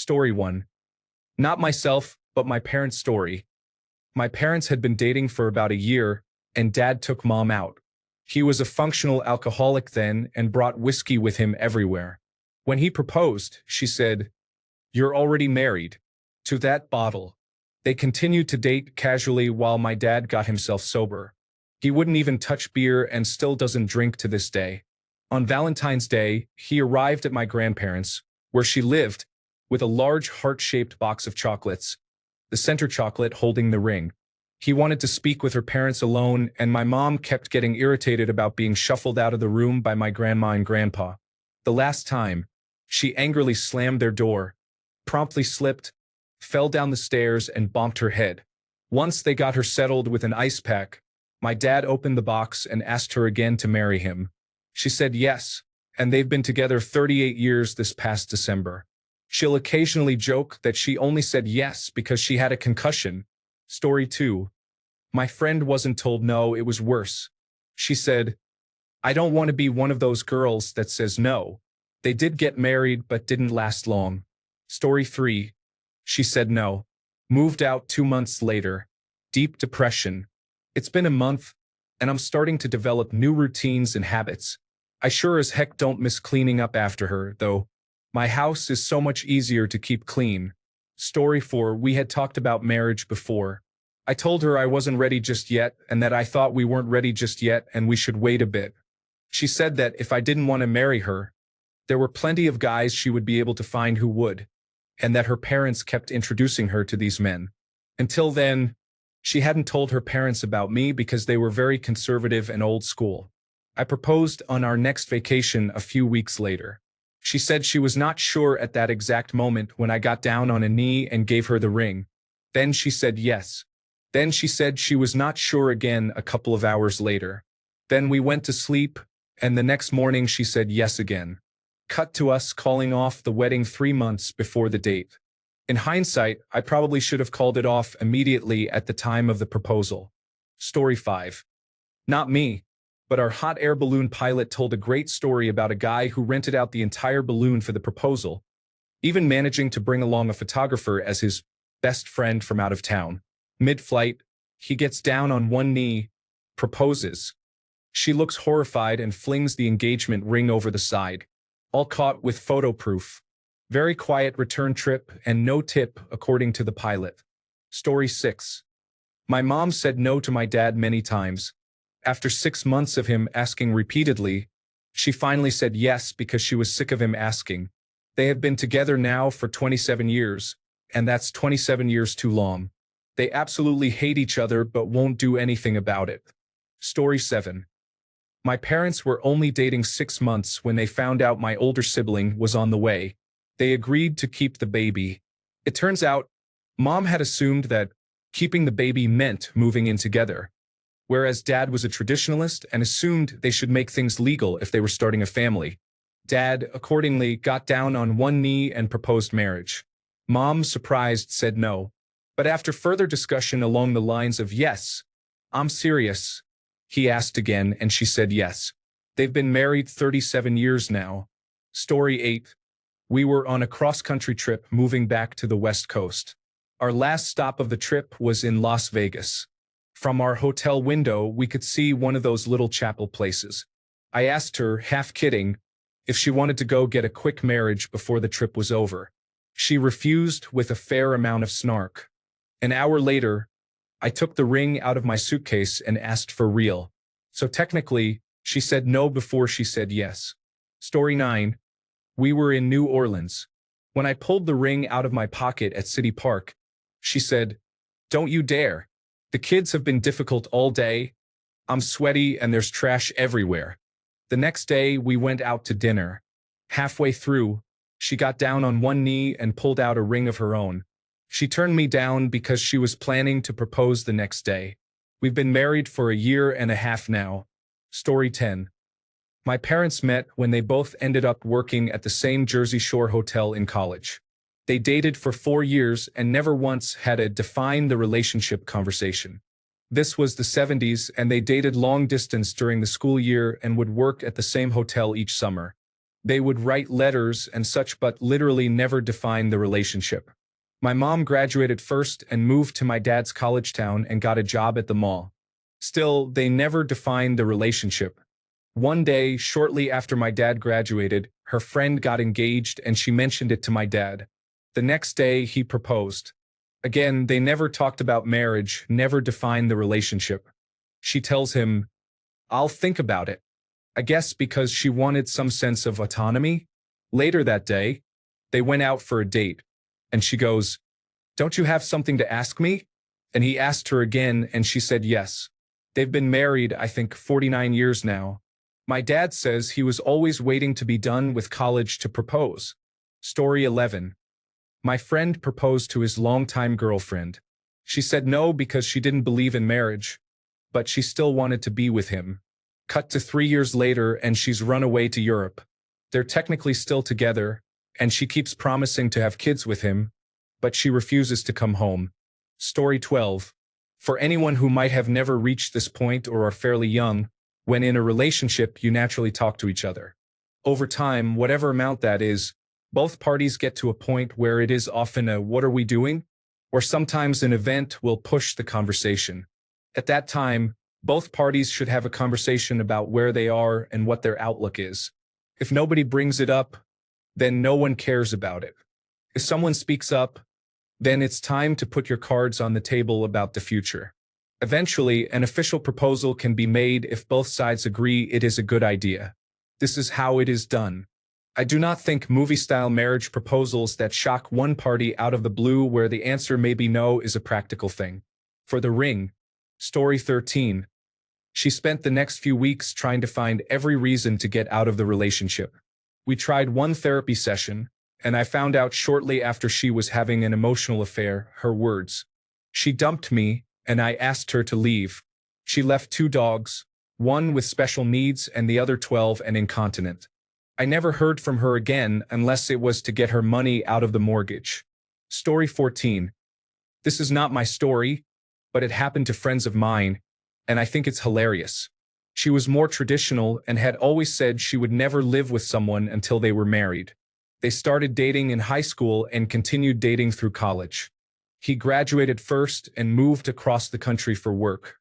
Story 1. Not myself, but my parents' story. My parents had been dating for about a year, and Dad took Mom out. He was a functional alcoholic then and brought whiskey with him everywhere. When he proposed, she said, "You're already married." To that bottle. They continued to date casually while my dad got himself sober. He wouldn't even touch beer and still doesn't drink to this day. On Valentine's Day, he arrived at my grandparents', where she lived, with a large heart-shaped box of chocolates, the center chocolate holding the ring. He wanted to speak with her parents alone, and my mom kept getting irritated about being shuffled out of the room by my grandma and grandpa. The last time, she angrily slammed their door, promptly slipped, fell down the stairs, and bumped her head. Once they got her settled with an ice pack, my dad opened the box and asked her again to marry him. She said yes, and they've been together 38 years this past December. She'll occasionally joke that she only said yes because she had a concussion. Story 2. My friend wasn't told no, it was worse. She said, "I don't want to be one of those girls that says no." They did get married but didn't last long. Story 3. She said no. Moved out 2 months later. Deep depression. It's been a month, and I'm starting to develop new routines and habits. I sure as heck don't miss cleaning up after her, though. My house is so much easier to keep clean. Story 4. We had talked about marriage before. I told her I wasn't ready just yet and that I thought we weren't ready just yet and we should wait a bit. She said that if I didn't want to marry her, there were plenty of guys she would be able to find who would, and that her parents kept introducing her to these men. Until then, she hadn't told her parents about me because they were very conservative and old school. I proposed on our next vacation a few weeks later. She said she was not sure at that exact moment when I got down on a knee and gave her the ring. Then she said yes. Then she said she was not sure again a couple of hours later. Then we went to sleep, and the next morning she said yes again. Cut to us calling off the wedding 3 months before the date. In hindsight, I probably should have called it off immediately at the time of the proposal. Story 5. Not me, but our hot air balloon pilot told a great story about a guy who rented out the entire balloon for the proposal, even managing to bring along a photographer as his best friend from out of town. Mid-flight, he gets down on one knee, proposes. She looks horrified and flings the engagement ring over the side, all caught with photo proof. Very quiet return trip and no tip, according to the pilot. Story 6. My mom said no to my dad many times. After 6 months of him asking repeatedly, she finally said yes because she was sick of him asking. They have been together now for 27 years, and that's 27 years too long. They absolutely hate each other but won't do anything about it. Story 7. My parents were only dating 6 months when they found out my older sibling was on the way. They agreed to keep the baby. It turns out, Mom had assumed that keeping the baby meant moving in together, whereas Dad was a traditionalist and assumed they should make things legal if they were starting a family. Dad, accordingly, got down on one knee and proposed marriage. Mom, surprised, said no. But after further discussion along the lines of "Yes, I'm serious," he asked again and she said yes. They've been married 37 years now. Story 8. We were on a cross-country trip moving back to the West Coast. Our last stop of the trip was in Las Vegas. From our hotel window, we could see one of those little chapel places. I asked her, half kidding, if she wanted to go get a quick marriage before the trip was over. She refused with a fair amount of snark. An hour later, I took the ring out of my suitcase and asked for real. So technically, she said no before she said yes. Story 9. We were in New Orleans. When I pulled the ring out of my pocket at City Park, she said, "Don't you dare. The kids have been difficult all day. I'm sweaty and there's trash everywhere." The next day, we went out to dinner. Halfway through, she got down on one knee and pulled out a ring of her own. She turned me down because she was planning to propose the next day. We've been married for a year and a half now. Story 10. My parents met when they both ended up working at the same Jersey Shore hotel in college. They dated for 4 years and never once had a define the relationship conversation. This was the 70s and they dated long distance during the school year and would work at the same hotel each summer. They would write letters and such but literally never define the relationship. My mom graduated first and moved to my dad's college town and got a job at the mall. Still, they never defined the relationship. One day, shortly after my dad graduated, her friend got engaged and she mentioned it to my dad. The next day, he proposed. Again, they never talked about marriage, never defined the relationship. She tells him, "I'll think about it." I guess because she wanted some sense of autonomy. Later that day, they went out for a date, and she goes, "Don't you have something to ask me?" And he asked her again, and she said yes. They've been married, I think, 49 years now. My dad says he was always waiting to be done with college to propose. Story 11. My friend proposed to his longtime girlfriend. She said no because she didn't believe in marriage, but she still wanted to be with him. Cut to 3 years later and she's run away to Europe. They're technically still together, and she keeps promising to have kids with him, but she refuses to come home. Story 12. For anyone who might have never reached this point or are fairly young, when in a relationship you naturally talk to each other. Over time, whatever amount that is, both parties get to a point where it is often a "what are we doing?" or sometimes an event will push the conversation. At that time, both parties should have a conversation about where they are and what their outlook is. If nobody brings it up, then no one cares about it. If someone speaks up, then it's time to put your cards on the table about the future. Eventually, an official proposal can be made if both sides agree it is a good idea. This is how it is done. I do not think movie-style marriage proposals that shock one party out of the blue where the answer may be no is a practical thing. For the ring. Story 13. She spent the next few weeks trying to find every reason to get out of the relationship. We tried one therapy session, and I found out shortly after she was having an emotional affair, her words. She dumped me, and I asked her to leave. She left 2 dogs, one with special needs and the other 12 and incontinent. I never heard from her again unless it was to get her money out of the mortgage. Story 14. This is not my story, but it happened to friends of mine, and I think it's hilarious. She was more traditional and had always said she would never live with someone until they were married. They started dating in high school and continued dating through college. He graduated first and moved across the country for work.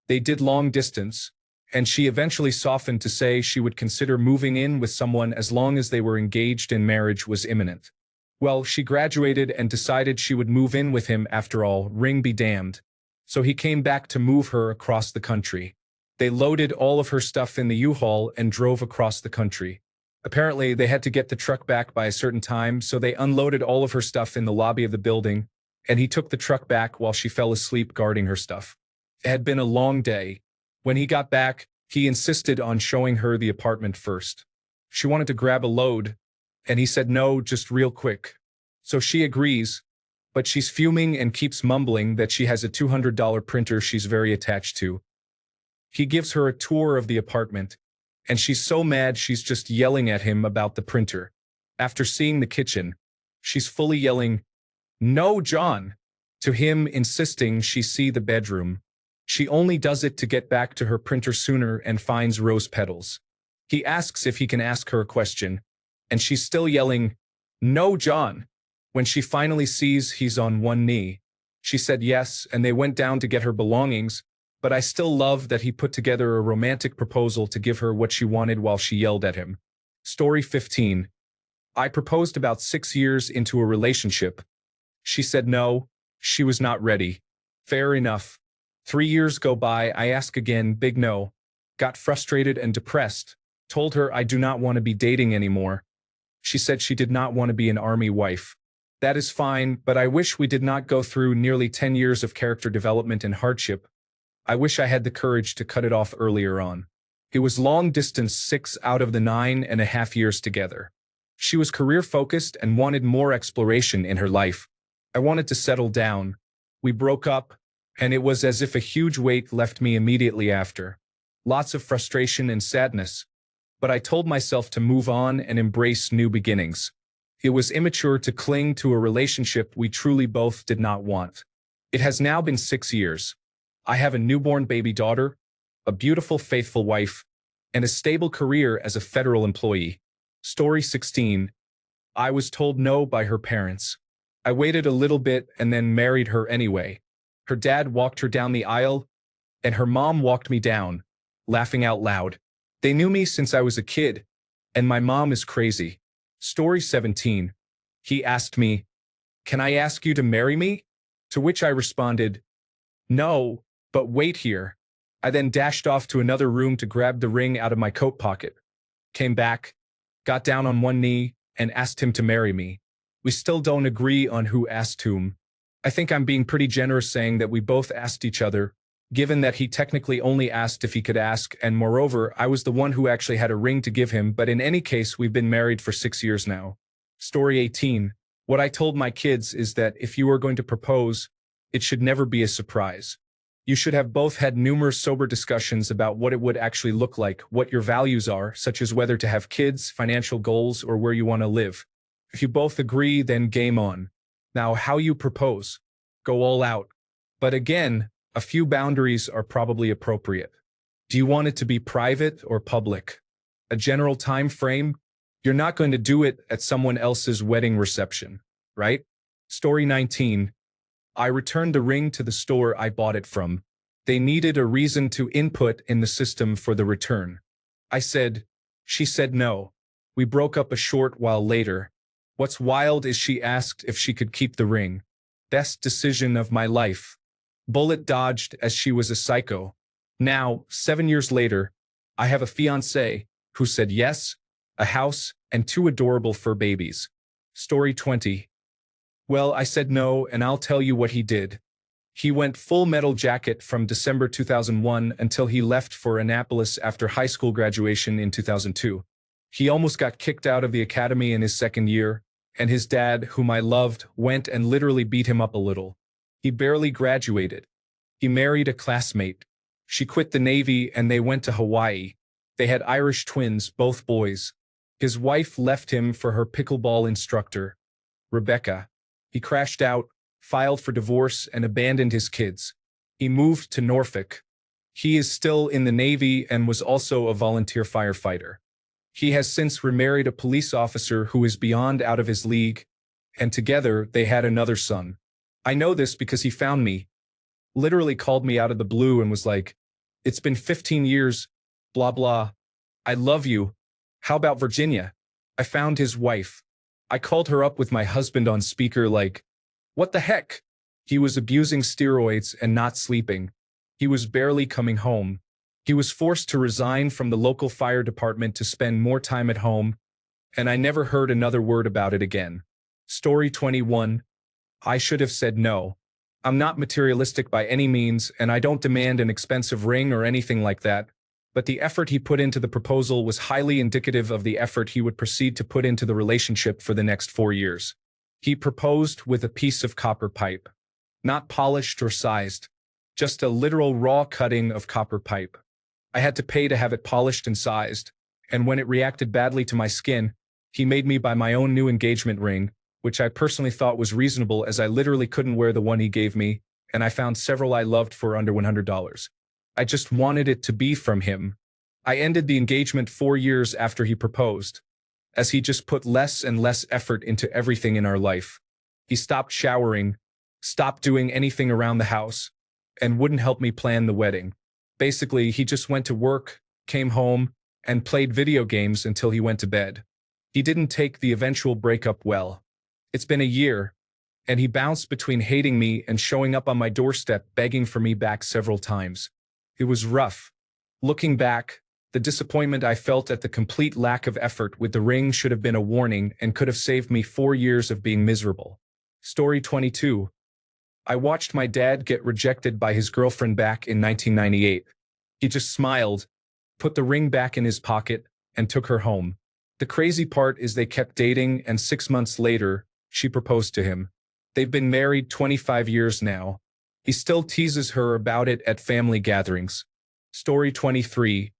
They did long distance, and she eventually softened to say she would consider moving in with someone as long as they were engaged and marriage was imminent. Well, she graduated and decided she would move in with him after all, ring be damned. So he came back to move her across the country. They loaded all of her stuff in the U-Haul and drove across the country. Apparently, they had to get the truck back by a certain time, so they unloaded all of her stuff in the lobby of the building, and he took the truck back while she fell asleep guarding her stuff. It had been a long day. When he got back, he insisted on showing her the apartment first. She wanted to grab a load, and he said no, just real quick. So she agrees, but she's fuming and keeps mumbling that she has a $200 printer she's very attached to. He gives her a tour of the apartment, and she's so mad she's just yelling at him about the printer. After seeing the kitchen, she's fully yelling, "No, John!" to him, insisting she see the bedroom. She only does it to get back to her printer sooner and finds rose petals. He asks if he can ask her a question, and she's still yelling, "No, John!" When she finally sees he's on one knee, she said yes, and they went down to get her belongings, but I still love that he put together a romantic proposal to give her what she wanted while she yelled at him. Story 15. I proposed about 6 years into a relationship. She said no, she was not ready. Fair enough. 3 years go by, I ask again, big no. Got frustrated and depressed. Told her I do not want to be dating anymore. She said she did not want to be an army wife. That is fine, but I wish we did not go through nearly 10 years of character development and hardship. I wish I had the courage to cut it off earlier on. It was long distance 6 out of the 9.5 years together. She was career-focused and wanted more exploration in her life. I wanted to settle down. We broke up, and it was as if a huge weight left me immediately after. Lots of frustration and sadness. But I told myself to move on and embrace new beginnings. It was immature to cling to a relationship we truly both did not want. It has now been 6 years. I have a newborn baby daughter, a beautiful, faithful wife, and a stable career as a federal employee. Story 16. I was told no by her parents. I waited a little bit and then married her anyway. Her dad walked her down the aisle, and her mom walked me down, laughing out loud. They knew me since I was a kid, and my mom is crazy. Story 17. He asked me, "Can I ask you to marry me?" To which I responded, "No, but wait here." I then dashed off to another room to grab the ring out of my coat pocket. Came back, got down on one knee, and asked him to marry me. We still don't agree on who asked whom. I think I'm being pretty generous saying that we both asked each other, given that he technically only asked if he could ask, and moreover, I was the one who actually had a ring to give him, but in any case, we've been married for 6 years now. Story 18. What I told my kids is that if you are going to propose, it should never be a surprise. You should have both had numerous sober discussions about what it would actually look like, what your values are, such as whether to have kids, financial goals, or where you want to live. If you both agree, then game on. Now, how you propose? Go all out. But again, a few boundaries are probably appropriate. Do you want it to be private or public? A general time frame? You're not going to do it at someone else's wedding reception, right? Story 19. I returned the ring to the store I bought it from. They needed a reason to input in the system for the return. I said, she said no. We broke up a short while later. What's wild is she asked if she could keep the ring. Best decision of my life. Bullet dodged as she was a psycho. Now, 7 years later, I have a fiancé who said yes, a house, and 2 adorable fur babies. Story 20. Well, I said no, and I'll tell you what he did. He went full metal jacket from December 2001 until he left for Annapolis after high school graduation in 2002. He almost got kicked out of the academy in his second year, and his dad, whom I loved, went and literally beat him up a little. He barely graduated. He married a classmate. She quit the Navy and they went to Hawaii. They had Irish twins, both boys. His wife left him for her pickleball instructor, Rebecca. He crashed out, filed for divorce, and abandoned his kids. He moved to Norfolk. He is still in the Navy and was also a volunteer firefighter. He has since remarried a police officer who is beyond out of his league, and together they had another son. I know this because he found me, literally called me out of the blue and was like, "It's been 15 years, blah blah. I love you. How about Virginia?" I found his wife. I called her up with my husband on speaker like, what the heck? He was abusing steroids and not sleeping. He was barely coming home. He was forced to resign from the local fire department to spend more time at home, and I never heard another word about it again. Story 21. I should have said no. I'm not materialistic by any means, and I don't demand an expensive ring or anything like that, but the effort he put into the proposal was highly indicative of the effort he would proceed to put into the relationship for the next 4 years. He proposed with a piece of copper pipe. Not polished or sized. Just a literal raw cutting of copper pipe. I had to pay to have it polished and sized, and when it reacted badly to my skin, he made me buy my own new engagement ring, which I personally thought was reasonable as I literally couldn't wear the one he gave me, and I found several I loved for under $100. I just wanted it to be from him. I ended the engagement 4 years after he proposed, as he just put less and less effort into everything in our life. He stopped showering, stopped doing anything around the house, and wouldn't help me plan the wedding. Basically, he just went to work, came home, and played video games until he went to bed. He didn't take the eventual breakup well. It's been a year, and he bounced between hating me and showing up on my doorstep begging for me back several times. It was rough. Looking back, the disappointment I felt at the complete lack of effort with the ring should have been a warning and could have saved me 4 years of being miserable. Story 22. I watched my dad get rejected by his girlfriend back in 1998. He just smiled, put the ring back in his pocket, and took her home. The crazy part is they kept dating, and 6 months later, she proposed to him. They've been married 25 years now. He still teases her about it at family gatherings. Story 23.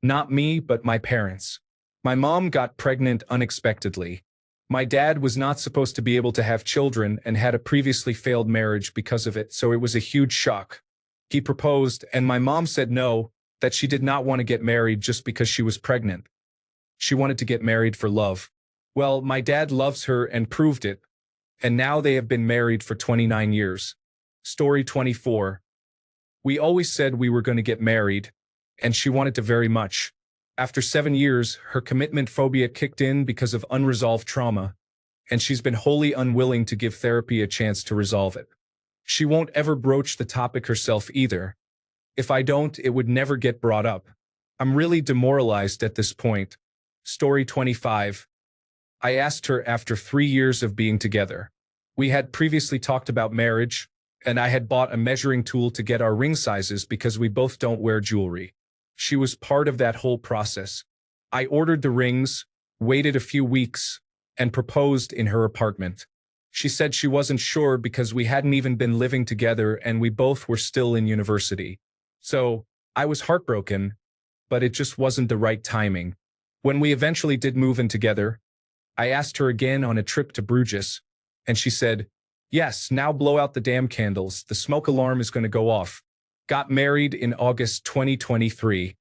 Not me, but my parents. My mom got pregnant unexpectedly. My dad was not supposed to be able to have children and had a previously failed marriage because of it, so it was a huge shock. He proposed, and my mom said no, that she did not want to get married just because she was pregnant. She wanted to get married for love. Well, my dad loves her and proved it, and now they have been married for 29 years. Story 24. We always said we were going to get married, and she wanted to very much. After 7 years, her commitment phobia kicked in because of unresolved trauma, and she's been wholly unwilling to give therapy a chance to resolve it. She won't ever broach the topic herself either. If I don't, it would never get brought up. I'm really demoralized at this point. Story 25. I asked her after 3 years of being together. We had previously talked about marriage, and I had bought a measuring tool to get our ring sizes because we both don't wear jewelry. She was part of that whole process. I ordered the rings, waited a few weeks, and proposed in her apartment. She said she wasn't sure because we hadn't even been living together and we both were still in university. So, I was heartbroken, but it just wasn't the right timing. When we eventually did move in together, I asked her again on a trip to Bruges, and she said, "Yes, now blow out the damn candles, the smoke alarm is going to go off." Got married in August 2023.